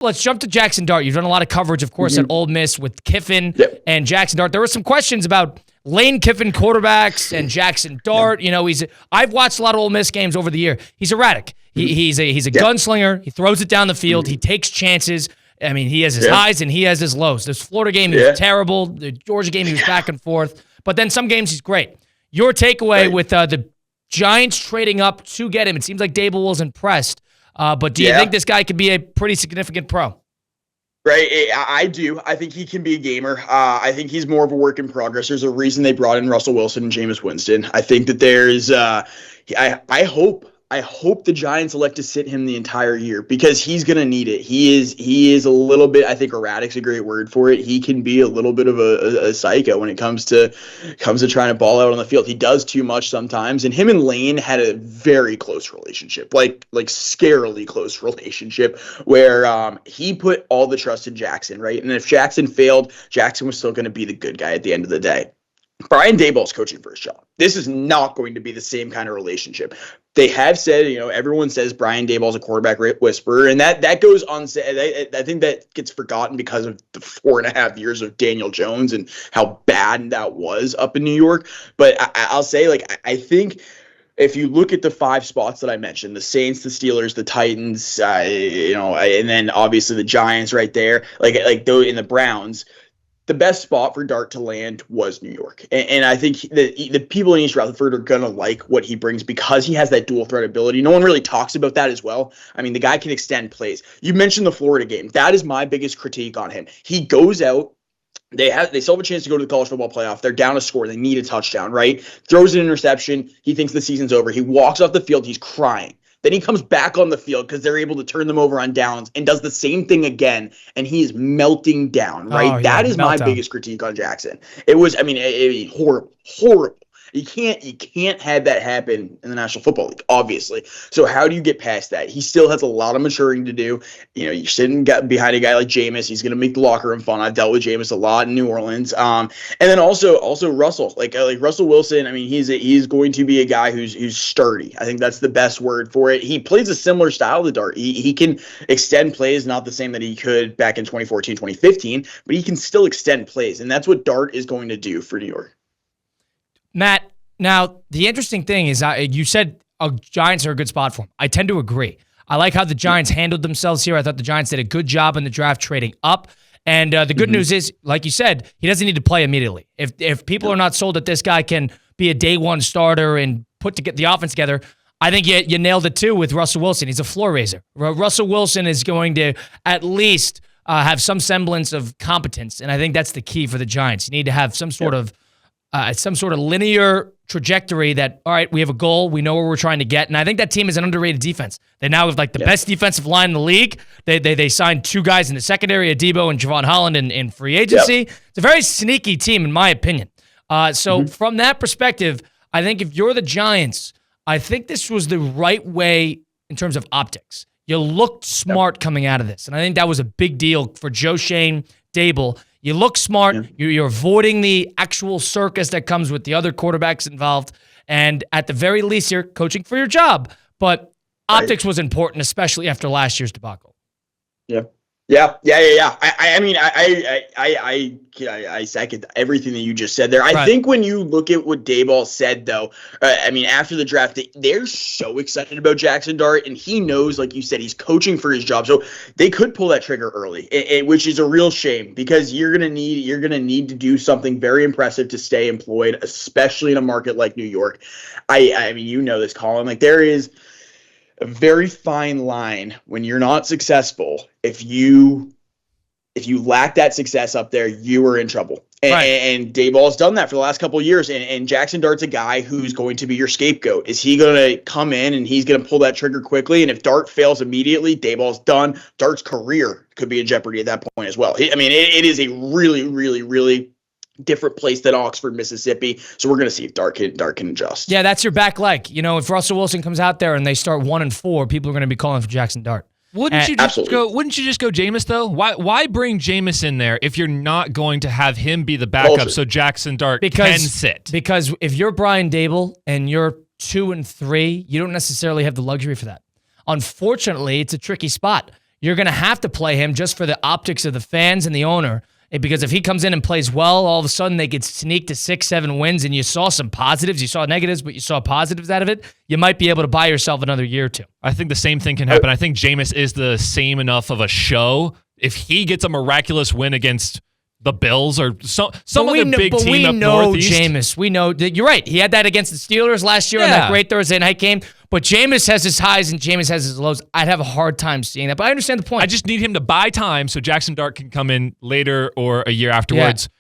let's jump to Jaxson Dart. You've done a lot of coverage, of course, at Ole Miss with Kiffin and Jaxson Dart. There were some questions about Lane Kiffin quarterbacks and Jaxson Dart. You know, I've watched a lot of Ole Miss games over the year. He's erratic. He's a gunslinger. He throws it down the field. He takes chances. I mean, he has his highs and he has his lows. This Florida game, he was terrible. The Georgia game, he was back and forth. But then some games, he's great. Your takeaway with the Giants trading up to get him, it seems like Dable was impressed. But do you think this guy could be a pretty significant pro? Right, I do. I think he can be a gamer. I think he's more of a work in progress. There's a reason they brought in Russell Wilson and Jameis Winston. I think that there's I hope the Giants elect to sit him the entire year because he's going to need it. He is a little bit, I think erratic's a great word for it. He can be a little bit of a psycho when it comes to trying to ball out on the field. He does too much sometimes. And him and Lane had a very close relationship, like scarily close relationship where he put all the trust in Jaxson, right? And if Jaxson failed, Jaxson was still going to be the good guy at the end of the day. Brian Daboll's coaching for his job. This is not going to be the same kind of relationship. They have said, everyone says Brian Daboll's a quarterback whisperer, and that goes on. I think that gets forgotten because of the 4.5 years of Daniel Jones and how bad that was up in New York. But I'll say, I think if you look at the 5 spots that I mentioned, the Saints, the Steelers, the Titans, and then obviously the Giants right there, in the Browns, the best spot for Dart to land was New York. And I think the people in East Rutherford are going to like what he brings because he has that dual threat ability. No one really talks about that as well. I mean, the guy can extend plays. You mentioned the Florida game. That is my biggest critique on him. He goes out. They still have a chance to go to the college football playoff. They're down a score. They need a touchdown, right? Throws an interception. He thinks the season's over. He walks off the field. He's crying. Then he comes back on the field because they're able to turn them over on downs and does the same thing again, and he is melting down, right? That is my biggest critique on Jaxson. It was, horrible. You can't have that happen in the National Football League, obviously. So how do you get past that? He still has a lot of maturing to do. You're sitting behind a guy like Jameis. He's going to make the locker room fun. I've dealt with Jameis a lot in New Orleans. And then also Russell, like Russell Wilson. I mean, he's going to be a guy who's sturdy. I think that's the best word for it. He plays a similar style to Dart. He can extend plays, not the same that he could back in 2014, 2015, but he can still extend plays, and that's what Dart is going to do for New York. Matt, now, the interesting thing is you said Giants are a good spot for him. I tend to agree. I like how the Giants handled themselves here. I thought the Giants did a good job in the draft trading up. And the good news is, like you said, he doesn't need to play immediately. If people are not sold that this guy can be a day one starter and get the offense together, I think you nailed it too with Russell Wilson. He's a floor raiser. Russell Wilson is going to at least have some semblance of competence, and I think that's the key for the Giants. You need to have some sort of linear trajectory that, all right, we have a goal, we know where we're trying to get, and I think that team is an underrated defense. They now have the best defensive line in the league. They signed 2 guys in the secondary, Adebo and Javon Holland in free agency. It's a very sneaky team, in my opinion. So from that perspective, I think if you're the Giants, I think this was the right way in terms of optics. You looked smart coming out of this, and I think that was a big deal for Joe Schoen, Dable. You look smart. You're avoiding the actual circus that comes with the other quarterbacks involved. And at the very least, you're coaching for your job. But optics was important, especially after last year's debacle. Yeah. I second everything that you just said there. I think when you look at what Daboll said, though, after the draft, they're so excited about Jaxson Dart, and he knows, like you said, he's coaching for his job. So they could pull that trigger early, which is a real shame because you're gonna need to do something very impressive to stay employed, especially in a market like New York. I mean, this, Colin. There is a very fine line when you're not successful. If you lack that success up there, you are in trouble. And Daboll's done that for the last couple of years. And Jaxson Dart's a guy who's going to be your scapegoat. Is he going to come in and he's going to pull that trigger quickly? And if Dart fails immediately, Daboll's done. Dart's career could be in jeopardy at that point as well. It is a really, really, really different place than Oxford, Mississippi. So we're going to see if Dart can adjust. Yeah, that's your back leg. If Russell Wilson comes out there and they start 1-4, people are going to be calling for Jaxson Dart. Wouldn't you just go Jameis though? Why bring Jameis in there if you're not going to have him be the backup so Jaxson Dart can sit? Because if you're Brian Dable and you're 2-3, you don't necessarily have the luxury for that. Unfortunately, it's a tricky spot. you're going to have to play him just for the optics of the fans and the owner. Because if he comes in and plays well, all of a sudden they get sneaked to 6-7 wins, and you saw some positives. You saw negatives, but you saw positives out of it. You might be able to buy yourself another year or two. I think the same thing can happen. I think Jameis is the same enough of a show. If he gets a miraculous win against the Bills or some other big team up northeast. Jameis. We know that you're right. He had that against the Steelers last year on that great Thursday night game. But Jameis has his highs and Jameis has his lows. I'd have a hard time seeing that. But I understand the point. I just need him to buy time so Jaxson Dart can come in later or a year afterwards